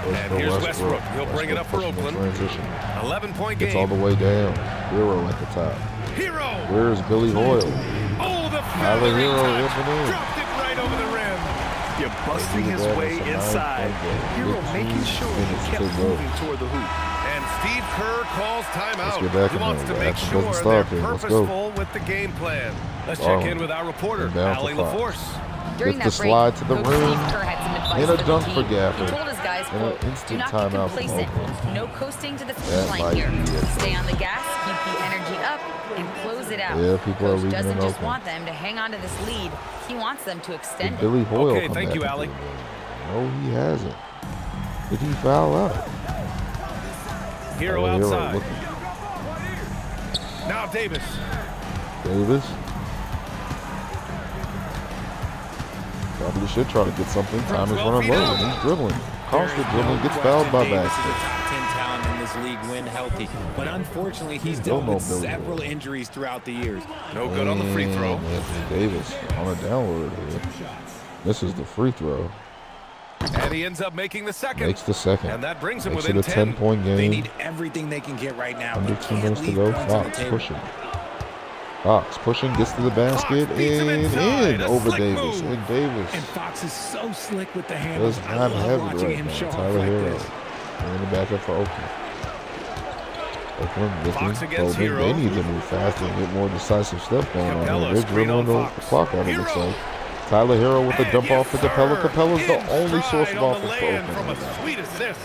And here's Westbrook. He'll bring it up for pushing the Oakland. Transition. 11-point Gets all game. the way down. Hero at the top. Hero. Where's Billy Hoyle? Oh, the Tyler feathering Hero touch. ripping in. Dropped it right over the rim. You're busting his That's a way 9-point inside. game. Hero Big making two sure minutes he to kept go. moving toward the hoop. And Steve Kerr calls timeout. Let's get back He in wants there. to The make action sure doesn't they're stop here. Let's go. purposeful with the game plan. Let's check Garland. in with our reporter, Inbound to Allie Fox. LaForce. During Gets that the break, slide to the Coach rim. Steve Kerr had some advice And a for the dunk team. for Gafford. He told his guys, And an quote, do instant not get timeout from complacent. Oakland. No coasting to the That finish line might here. be it. Stay on the gas, keep the energy up, and close it out. Yeah, people are Coach leaving doesn't in just Oakland. want them to hang on to this lead. He wants them to extend Did it. Billy Hoyle Okay, come thank back you, into Allie. the game? No, he hasn't. Did he foul out? Hero Tyler Hero outside. looking. Now Davis. Davis. Probably should try to get something. Time is 12 running feet low. out. And he's dribbling. Constant There is dribbling. no Gets question fouled by Davis is a Baxter. top 10 talent in this league when healthy. But unfortunately, he's Still dealt no with Billy several Hoyle. injuries throughout the years. No good on the free throw. And Anthony Davis on a downward here. This is the free throw. And he ends up making the second. Makes the second. And that brings him Makes it within a 10. 10-point They game. need everything they can get right now. Under They 2 can't minutes to leave go. points on the Fox table. pushing. Fox pushing, gets to the basket, Fox beats him and inside. in A over slick Davis. move. And Davis And Fox is so slick with the handles. does I not love have it watching right him now. show off Tyler like Hero. this. Bringing it back up for Oakland. Oakland Fox looking, against probing. Hero. They need to move faster and get more decisive stuff going on Capella, here. They're screen on dribbling the Fox. clock out, it looks Hero. like. Tyler Hero with the And dump yes, off to Capella. sir. Capella's the In only source stride of on the offense for lay-in from a Oakland. sweet assist.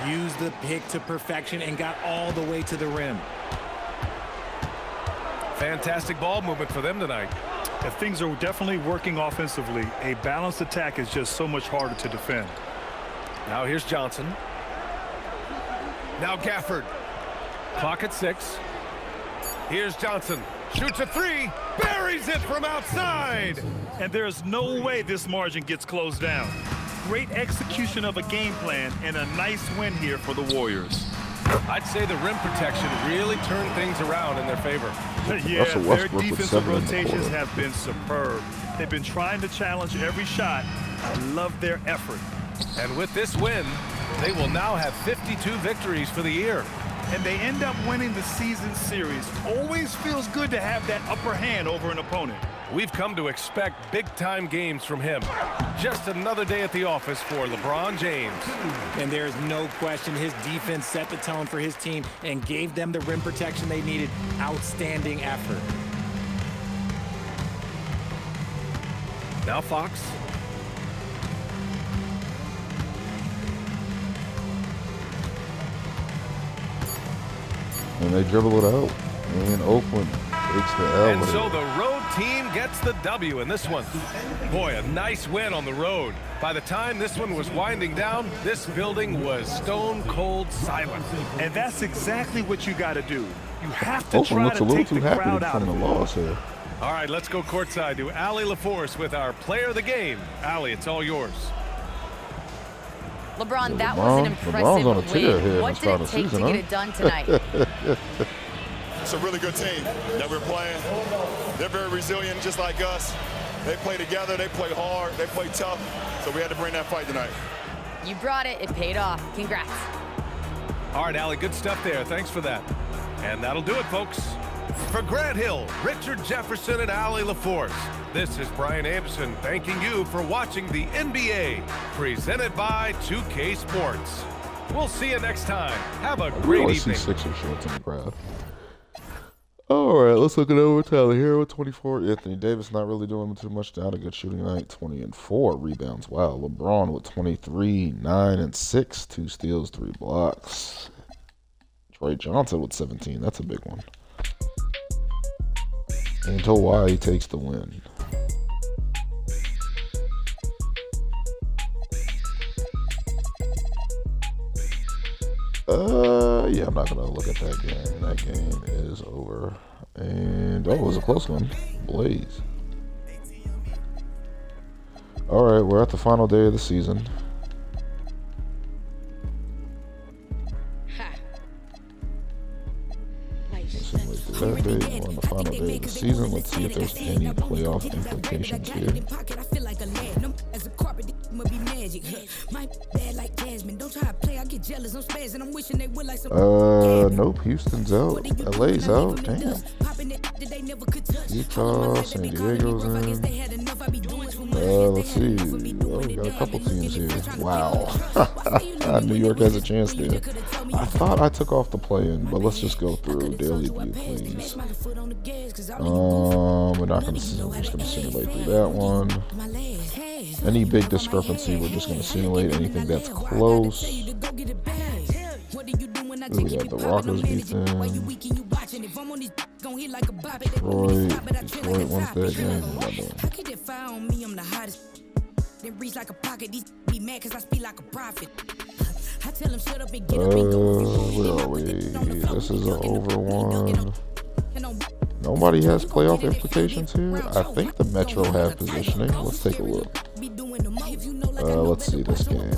Used the pick to perfection and got all the way to the rim. Fantastic ball movement for them tonight. If things are definitely working offensively, a balanced attack is just so much harder to defend. Now here's Johnson. Now Gafford. Clock at 6. Here's Johnson. Shoots a 3. Buries it from outside. And there's no way this margin gets closed down. Great execution of a game plan and a nice win here for the Warriors. I'd say the rim protection really turned things around in their favor. Yeah, Russell their Westbrook with defensive 7 in the rotations quarter. have been superb. They've been trying to challenge every shot. I love their effort. And with this win, they will now have 52 victories for the year. and they end up winning the season series. Always feels good to have that upper hand over an opponent. We've come to expect big-time games from him. Just another day at the office for LeBron James. And there's no question his defense set the tone for his team and gave them the rim protection they needed. Outstanding effort. Now Fox. And they dribble it out. And Oakland takes the L. And so the road team gets the W in this one. Boy, a nice win on the road. By the time this one was winding down, this building was stone cold silent. And that's exactly what you got to do. You have to Oakland try looks a to little take too the happy crowd out from of the it. loss here. All right, let's go courtside to Allie LaForce with our player of the game. Allie, it's all yours. LeBron, that was an LeBron's on a impressive tear here win. in What the did start it of the take season, to get huh? it done tonight? It's a really good team that we're playing. They're very resilient, just like us. They play together, they play hard, they play tough, so we had to bring that fight tonight. You brought it. It paid off. Congrats. All right, Allie, good stuff there. Thanks for that. And that'll do it, folks. For Grant Hill, Richard Jefferson, and Allie LaForce, this is Brian Anderson thanking you for watching the NBA, presented by 2K Sports. We'll see you next time. Have a We great always see evening. Sixers shorts in the crowd. All right, let's look at overtime here with 24. Anthony Davis not really doing too much. Down a good shooting night, 20 and 4 rebounds. Wow, LeBron with 23, 9 and 6, 2 steals, 3 blocks. Trey Johnson with 17. That's a big one. And Kawhi takes the win. Yeah, I'm not gonna look at that game. That game is over. And it was a close one. Blaze. All right, we're at the final day of the season. Simulate through that day. We're on the final day of the season. Let's see if there's any playoff implications here. Nope. Houston's out. LA's out. Damn. Utah, San Diego's in. Let's see. Oh, we got a couple teams here. Wow. New York has a chance there. I thought I took off the play-in, but let's just go through daily view, please. We're not gonna. We're just gonna simulate through that one. Any big discrepancy, we're just gonna simulate anything that's close. Ooh, we got the Rockers beat them. Detroit wins that game. What am where are we? This is an over one. Nobody has playoff implications here. I think the Metro have positioning. Let's take a look. Let's see this game.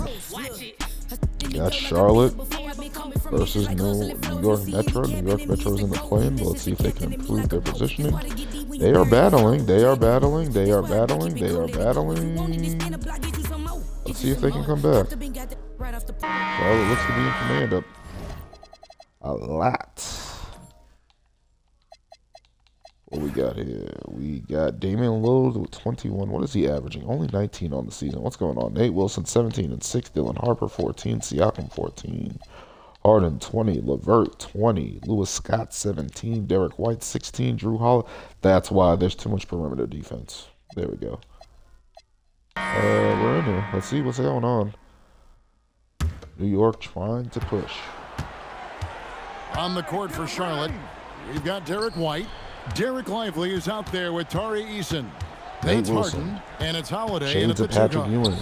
Got Charlotte versus New York Metro. New York Metro is in the play-in, but let's see if they can improve their positioning. They are battling. They are battling. They are battling. They are battling. Let's see if they can come back. Charlotte looks to be in command up a lot. What we got here? We got Damian Lillard with 21. What is he averaging? Only 19 on the season. What's going on? Nate Wilson, 17 and 6. Dylan Harper, 14. Siakam, 14. Harden, 20. LeVert, 20. Lewis Scott, 17. Derek White, 16. Drew Holiday. That's why there's too much perimeter defense. There we go. We're in here. Let's see what's going on. New York trying to push. On the court for Charlotte, we've got Derek White. Derek Lively is out there with Tari Eason. Nate It's Wilson. Harden, and it's Holiday. Shades of Patrick Ewing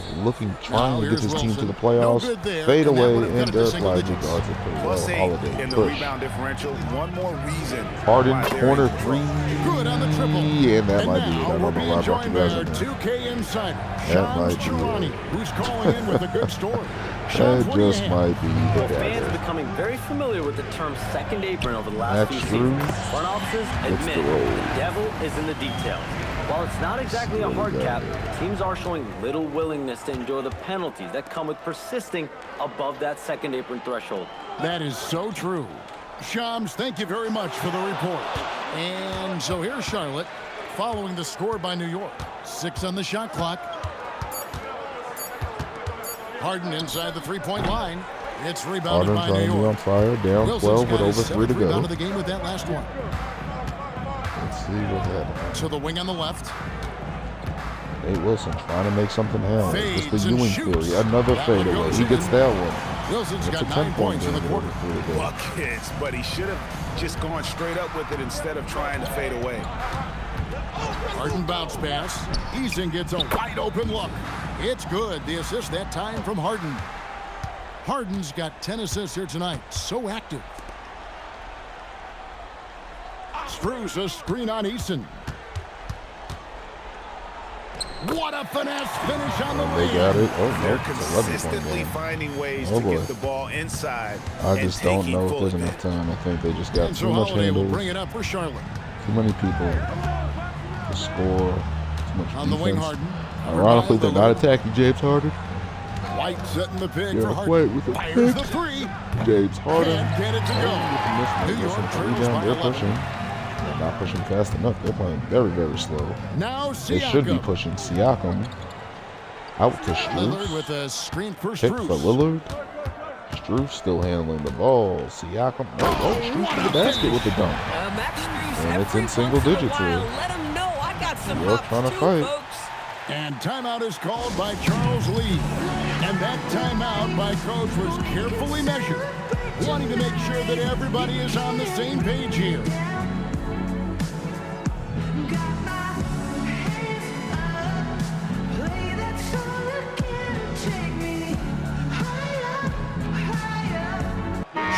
trying to get his team to the playoffs. No good there, Fade and that away, would have and cut it to Derek single Lively digits. guards it pretty well. Plus 8 Holiday in the push. rebound differential. One more reason. Harden why they're corner in control. 3. Good on the triple. And that might be it. Now I we're don't know being why I brought joined you by guys our in there. 2K insider, That Sean might be Chirani, it. who's calling in with a good story. Sean, That what do you just have? might be Well, the fans dagger. becoming very familiar with the term second apron over the last That's few true. seasons. Front offices It's admit the road. the devil is in the details. While it's not exactly a hard cap, teams are showing little willingness to endure the penalties that come with persisting above that second apron threshold. That is so true. Shams, thank you very much for the report. And so here's Charlotte following the score by New York. 6 on the shot clock. Harden inside the three-point line. It's rebounded by New York. On fire, down Wilson's 12 with got his over 3 to seventh rebound go. of the game with that last one. Let's see what happens. To the wing on the left. Nate Wilson trying to make something happen. Fades It's the and Ewing shoots. theory. Another That one fadeaway. goes He in. gets that one. Wilson's That's got a 9 10-point points in the game quarter. over 3 to go. Buckets, but he should have just gone straight up with it instead of trying to fade away. Harden bounce pass. Eason gets a wide open look. It's good. The assist that time from Harden. Harden's got 10 assists here tonight. So active. Strus a screen on Eason. What a finesse finish on the They got wing. it. Oh, no. They're It's 11 point consistently game. finding ways Oh, to boy. get the ball inside. I and just don't taking know if full there's advantage. enough time. I think they just got And too so much Holiday will handles, bring it up for Charlotte. too many people to score, too much On the wing, defense. Harden. Ironically, they're not attacking James Harden. White setting the pick for Derek Harden. White with the Fires pick. the three. James Harden. Can't get it to go. New York trails by They're 11. pushing. They're not pushing fast enough. They're playing very, very slow. Now They should be Siakam. pushing Siakam out to Lillard Strus. with a screen for Pick for Strus. Lillard. Strus still handling the ball. Siakam. Oh, Strus to the basket with the dunk. And it's in single digits here. Let him know I got some New York hops trying to too, fight. folks. And timeout is called by Charles Lee. And that timeout by coach was carefully measured, wanting to make sure that everybody is on the same page here.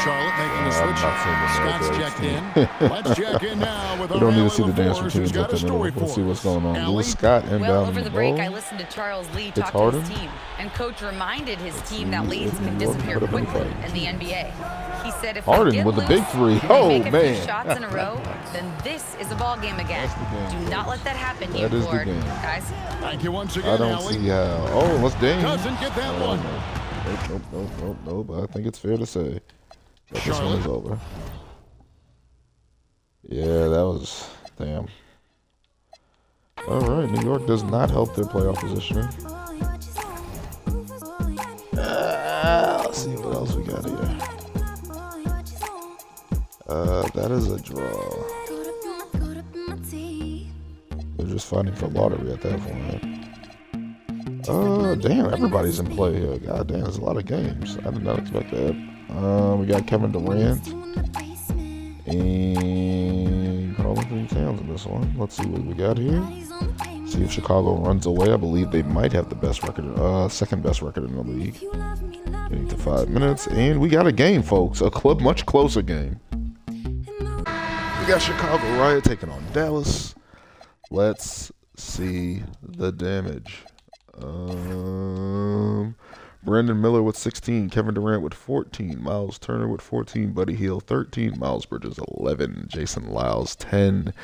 Charlotte making the switch. Scott's checked in. Let's check in now with We don't need to O'Reilly see the dance LaForce, routine who's got a at the middle. story Let's for see what's us. going on. Allie? Lewis Scott Well, inbound over the the break, ball. I listened to Charles Lee It's talk to Harden. his team, and coach reminded his team see that leads if can New York disappear put up any quickly fight. in the NBA. He said if Harden we get with the loose, big three. and we Oh, make a man. few shots in a row, then this is a ball game again. That's the game, Do not folks. let that happen, That is the Lord. game. Guys. Thank you once again, I don't Allie. see how. Oh, let's Dame. Doesn't get that one. Nope. But I think it's fair to say that this one is over. Yeah, that was damn. All right, New York does not help their playoff positioning. Let's see what else we got here. That is a draw. They're just fighting for lottery at that point. Damn, everybody's in play here. God damn, there's a lot of games. I did not expect that. We got Kevin Durant and Karl Anthony Towns in this one. Let's see what we got here. See if Chicago runs away. I believe they might have the best record, second best record in the league. Getting to 5 minutes, and we got a game, folks. A much closer game. We got Chicago Riot taking on Dallas. Let's see the damage. Brandon Miller with 16, Kevin Durant with 14, Miles Turner with 14, Buddy Hield 13, Miles Bridges 11, Jason Lyles 10,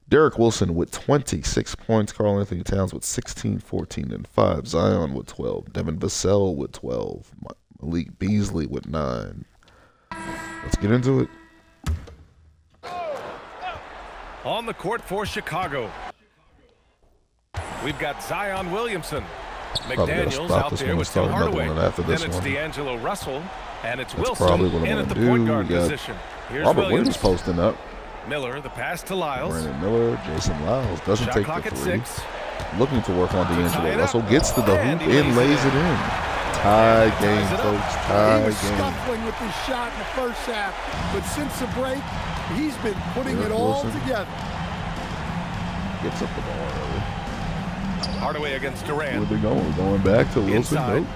Derek Wilson with 26 points, Karl Anthony Towns with 16, 14, and 5, Zion with 12, Devin Vassell with 12, Malik Beasley with 9. Let's get into it. On the court for Chicago, we've got Zion Williamson. Probably gotta McDaniels stop out this there one and with Tim start another Hardaway. one after this Then it's one. D'Angelo Russell, and it's That's Wilson probably what in I'm at the gonna point do. guard We got position. Here's Robert Williams. Williams posting up. Miller, the pass to Lyles. Brandon Miller, Jason Lyles doesn't Shot take clock the at three. 6. Looking to work on tie D'Angelo it Russell. up. Gets to the And hoop he and lays it in. Tie game, folks. He Tie was game. scuffling with his shot in the first half, but since the break, he's been putting Derek it all Wilson. together. Gets up the ball early. Hardaway against Durant. Where they going? We're going back to Wilson. Inside. Nope.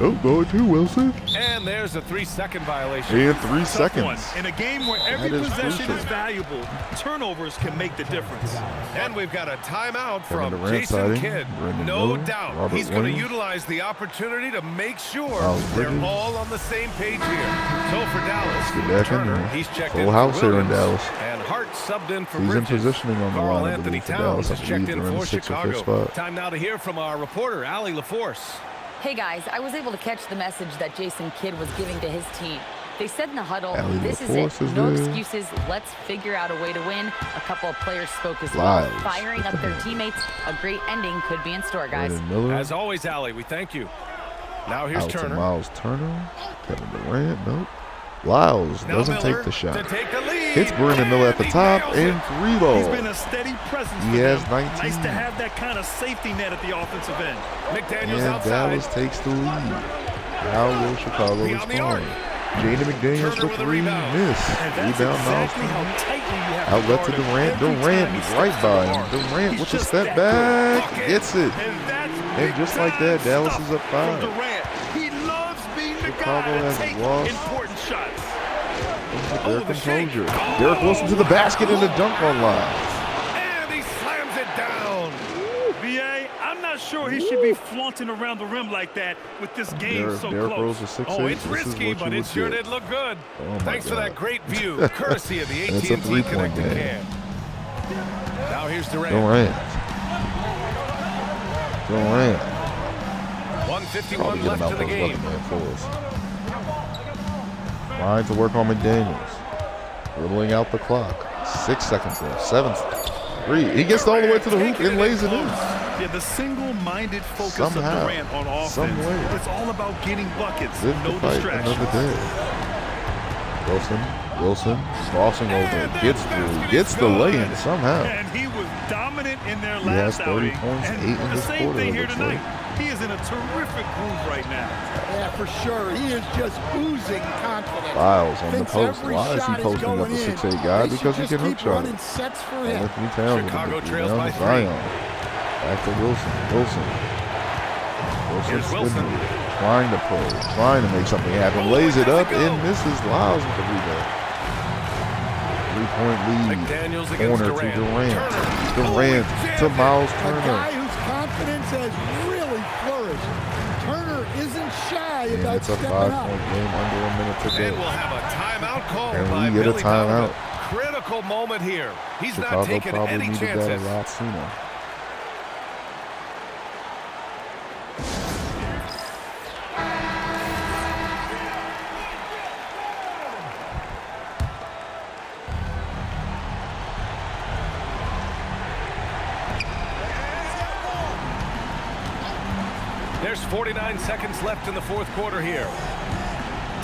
Oh, going to Wilson. And there's a 3-second violation. And 3 Tough seconds. one. In a game where every That is possession crucial. is valuable, turnovers can make the difference. And we've got a timeout Kevin from Durant Jason sighting, Kidd. Brandon No Miller, doubt Robert he's going to Williams. utilize the opportunity to make sure Miles they're Bridges. all on the same page here. So for Dallas, Get back in Turner, there. he's checked Full in house for here in Williams, Dallas. and Hart subbed in for He's in Bridges. positioning on the Carl line, I Anthony believe, for Towns Dallas. I is checked believe in they're in for the 6th or 5th Chicago. spot. Time now to hear from our reporter, Allie LaForce. Hey guys, I was able to catch the message that Jason Kidd was giving to his team. They said in the huddle, Allie this is LaForce it. is No there. excuses. Let's figure out a way to win. A couple of players spoke as Lies. well, firing up their teammates. A great ending could be in store, guys. Brandon Miller. As always, Allie, we thank you. Now here's Out to Turner. Miles Turner. Kevin Durant. Nope. Lyles Now doesn't Miller take the shot. to take the lead. Hits Brandon Miller at the He top nails and it. 3 ball. He's been a steady presence He for has them. 19. Nice to have that kind of safety net at the offensive end. McDaniels And outside. Dallas takes the lead. How will Chicago Beyond the arc. respond? Jaden McDaniels Turner for with a 3, rebound. miss. And that's Rebound, Miles exactly Turner. how tightly you have Outlet to to guard him. Durant. Every Durant time he right steps to by the him. arc. Durant He's with the just step that back. good. Gets it. And that's And just like that, big-time Dallas stuff is up 5. from Durant. He loves being the Chicago guy to has take lost. important shots. Their the shake. composure. Derek Wilson to the basket and a dunk on Lyles. And he slams it down. VA, I'm not sure he should be flaunting around the rim like that with this game so Derek close. Rose is 6'8". Oh, it's This is risky, what but you it would sure get. did look good. Oh my Thanks for God. that great view, courtesy of the And it's a AT&T three-point Connected game. Cam. Now here's Durant. Durant. 151 Probably get him left out in the those game. weapon man fours. Trying to work on McDaniels. Dribbling out the clock. 6 seconds left. 7. 3. He gets all the way to the hoop and lays it in. Yeah, the single-minded focus Somehow, of Durant on offense. some way. It's all about getting buckets, Live no to fight distractions. another day. Wilson crossing over. Gets through. Gets the lay-in somehow. And he was dominant in their He has last 30 outing. points, and 8 in the this same quarter, thing it here looks tonight. like. He is in a terrific groove right now. Yeah, for sure. He is just oozing confidence. Lyles on the Thinks post. every Why is he shot posting up going a in. 6'8" guy? They Because he should can just hook keep running shot. sets for him. Anthony Towns with a Chicago big trails rebound by to 3. Zion. Back to Wilson. Here's Wilson. Trying to pull. Trying to make something happen. Lays it up and misses. Lyles with the rebound. 3-point lead. McDaniels against Corner Durant. to Durant. Turner. Durant to Miles A guy Turner. whose confidence has really flourished. Turner isn't shy And about it's a stepping 5-point up. game under a minute to And go. we'll have a timeout called And by we get a Billy timeout. Donovan. Critical moment here. He's not Chicago taking probably any needed that chances. a lot sooner. There's 49 seconds left in the fourth quarter here.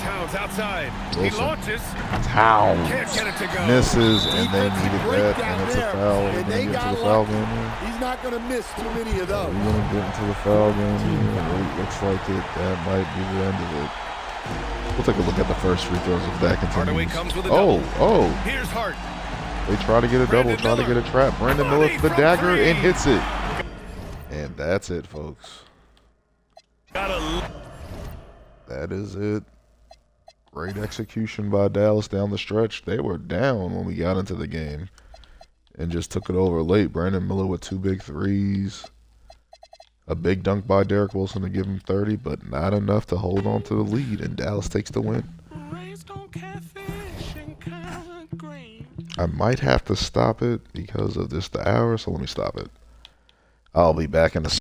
Towns outside. He Wilson. launches. Towns Can't get it to go. misses, and they Defensive needed that, breakdown and it's a there. foul. We're And going they to get to got the foul lucky. game here. He's not going to miss too many of those. We're going to get into the foul game here. It looks like that might be the end of it. We'll take a look at the first free throws if that Hardaway continues. comes with a Oh, double. oh. Here's Hart. They try to get a double, Brandon try to Miller. get a trap. Brandon Miller for the From dagger three. and hits it. And that's it, folks. That is it. Great execution by Dallas down the stretch. They were down when we got into the game and just took it over late. Brandon Miller with 2 big threes. A big dunk by Derek Wilson to give him 30, but not enough to hold on to the lead, and Dallas takes the win. I might have to stop it because of this the hour, so let me stop it. I'll be back in a